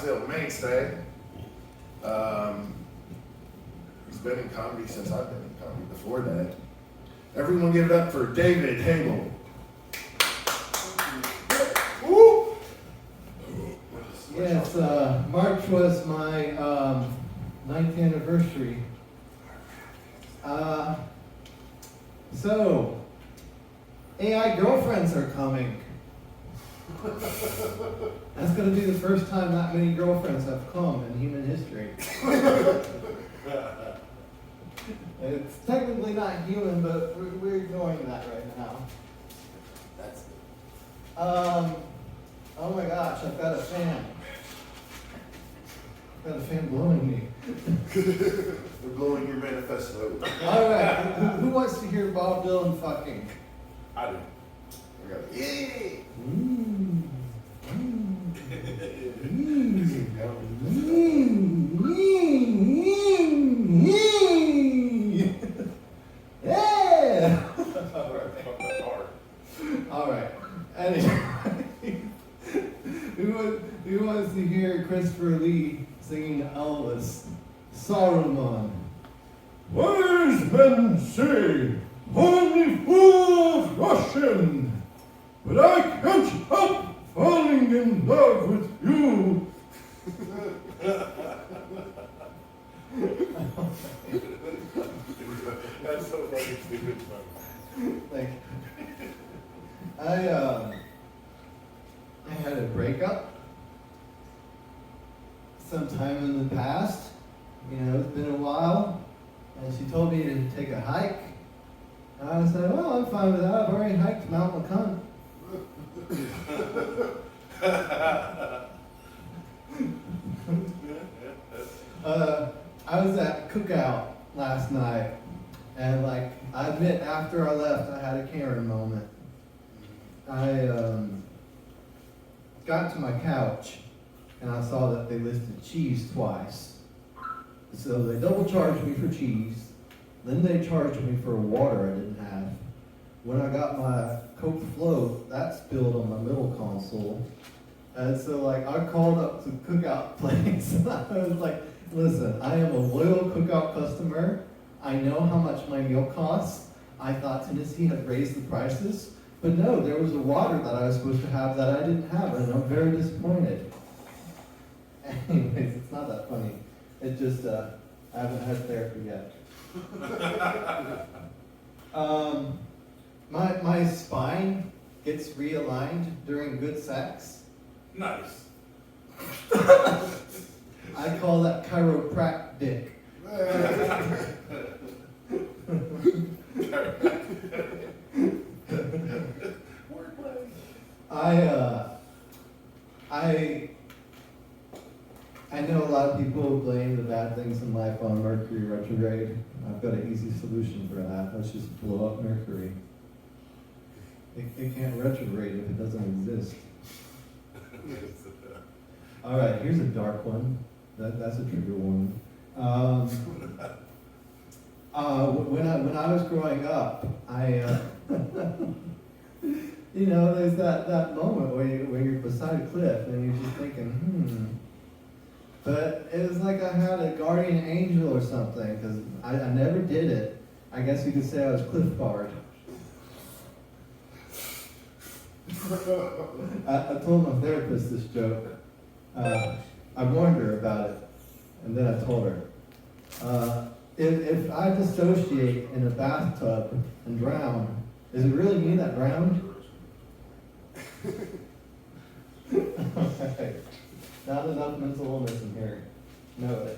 Scottsdale mainstay. He's been in comedy since I've been in comedy before that. Everyone give it up for David Hagel. Woo! Yes, March was my 9th anniversary. So, AI girlfriends are coming. That's going to be the first time that many girlfriends have come in human history. It's technically not human, but we're ignoring that right now. That's oh my gosh, I've got a fan. I've got a fan blowing me. They're blowing your manifesto. All right, who wants to hear Bob Dylan fucking? I do. I got it. Yay! Yeah! All right. Anyway, who wants to hear Christopher Lee singing Elvis? Saruman. Wise men say only fools rush in, but I can't help falling in love with you. That's so fucking stupid. Thank you. I had a breakup sometime in the past. You know, it's been a while. And she told me to take a hike. And I said, well, I'm fine with that. I've already hiked Mount LeConte. I was at Cookout last night. And I admit, after I left, I had a Karen moment. I got to my couch, and I saw that they listed cheese twice. So they double charged me for cheese, then they charged me for water I didn't have. When I got my Coke float, that spilled on my middle console. And so I called up the Cookout place, and I was like, listen, I am a loyal Cookout customer. I know how much my meal costs. I thought Tennessee had raised the prices, but no, there was a water that I was supposed to have that I didn't have, and I'm very disappointed. Anyways, it's not that funny. It just, I haven't had therapy yet. My spine gets realigned during good sex. Nice. I call that chiropractic. I know a lot of people blame the bad things in life on Mercury retrograde. I've got an easy solution for that. Let's just blow up Mercury. It can't retrograde if it doesn't exist. All right, here's a dark one. That's a trigger one. When I was growing up, you know, there's that moment where you're beside a cliff and you're just thinking, But it was like I had a guardian angel or something, because I never did it. I guess you could say I was cliff guard. I told my therapist this joke. I warned her about it, and then I told her. If I dissociate in a bathtub and drown, is it really me that drowned? Okay. Not enough mental illness in here. No way.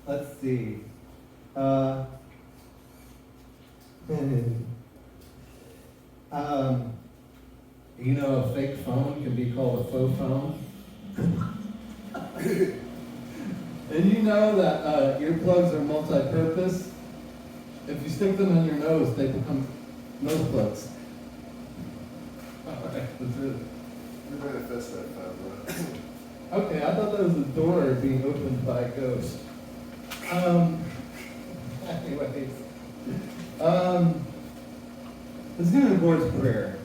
Let's see. You know, a fake phone can be called a faux phone. And you know that earplugs are multi-purpose. If you stick them in your nose, they become nose plugs. Alright, that's it. You manifest that time, bro. Okay, I thought that was a door being opened by a ghost. Anyways. Let's do the Lord's Prayer.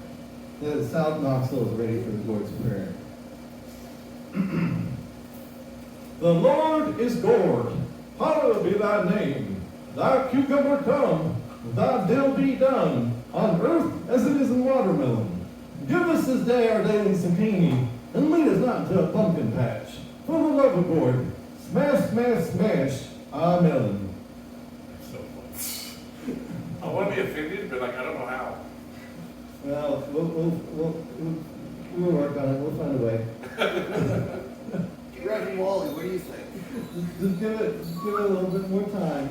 The South Knoxville is ready for the Lord's Prayer. The Lord is Lord. Hallowed be thy name. Thy cucumber come, thy will be done, on earth as it is in watermelon. Give us this day our daily zucchini, and lead us not into a pumpkin patch. For the love of God, smash, smash, smash, amen. So funny. I want to be offended, but like I don't know how. Well, we'll work on it. We'll find a way. Reverend Wally, what do you think? Just give it a little bit more time.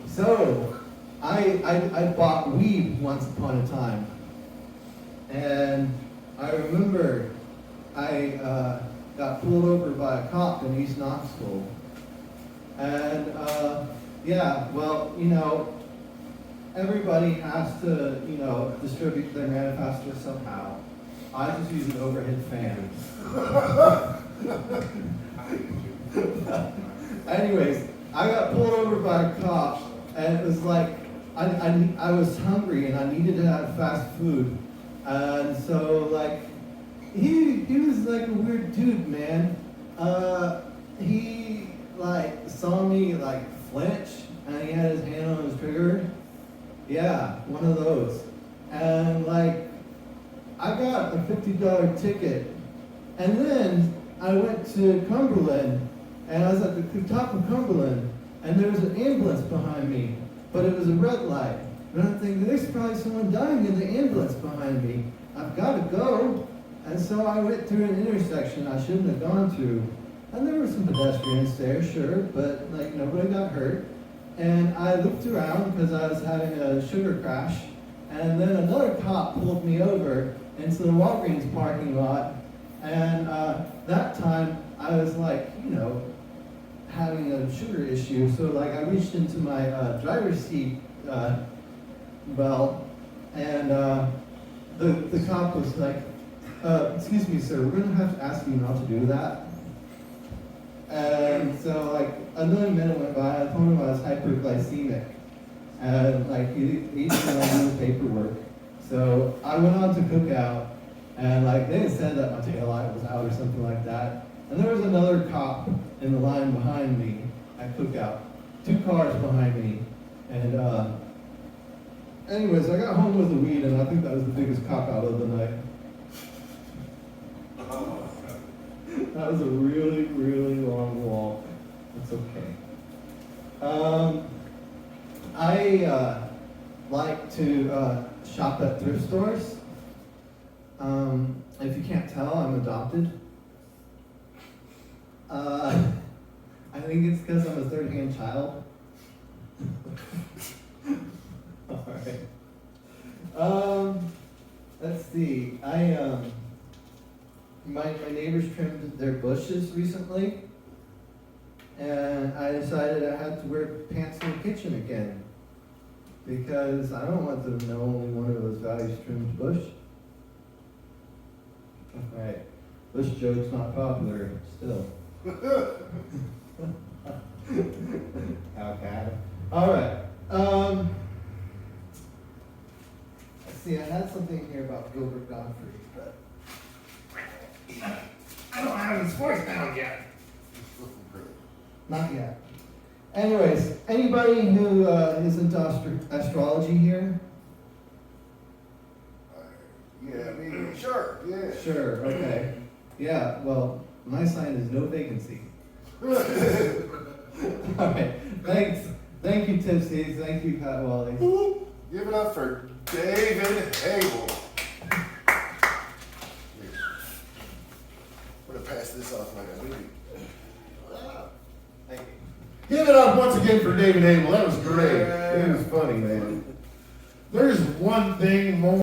So, I bought weed once upon a time, and I remember I got pulled over by a cop in East Knoxville, and yeah, well, you know, everybody has to, you know, distribute their manifesto somehow. I just use an overhead fan. Anyways, I got pulled over by a cop, and it was like, I was hungry and I needed to have fast food. And so, like, he was like a weird dude, man. He, like, saw me, like, flinch, and he had his hand on his trigger. Yeah, one of those. And, like, I got a $50 ticket. And then I went to Cumberland, and I was at the top of Cumberland, and there was an ambulance behind me, but it was a red light. And I'm thinking, there's probably someone dying in the ambulance behind me. I've got to go. And so I went through an intersection I shouldn't have gone through. And there were some pedestrians there, sure, but like nobody got hurt. And I looked around because I was having a sugar crash. And then another cop pulled me over into the Walgreens parking lot. And that time I was like, you know, having a sugar issue. So like I reached into my driver's seat belt, and the cop was like, excuse me, sir, we're gonna have to ask you not to do that. And so like another minute went by, I told him I was hyperglycemic, and like he didn't do the paperwork. So I went on to Cookout, and like they had said that my taillight was out or something like that. And there was another cop in the line behind me at Cookout, 2 cars behind me, and anyways, I got home with the weed, and I think that was the biggest cop out of the night. That was a really, really long walk. It's okay. I like to shop at thrift stores. If you can't tell, I'm adopted. I think it's because I'm a third-hand child. All right. Let's see. My neighbors trimmed their bushes recently, and I decided I had to wear pants in the kitchen again because I don't want them to know only one of those values trimmed bush. All right. Bush joke's not popular still. Okay. All right. Let's see. I had something here about Gilbert Gottfried, but I don't have his voice down yet. Not yet. Anyways, anybody who is into astrology here? Yeah, I mean, sure, yeah. Sure. Okay. Yeah. Well, my sign is no vacancy. All right. Thanks. Thank you, Tipsys. Thank you, Pat Wally. Give it up for David Hable. I'm gonna pass this off like a movie. Thank you. Give it up once again for David Hable. That was great. It was funny, man. There's one thing more.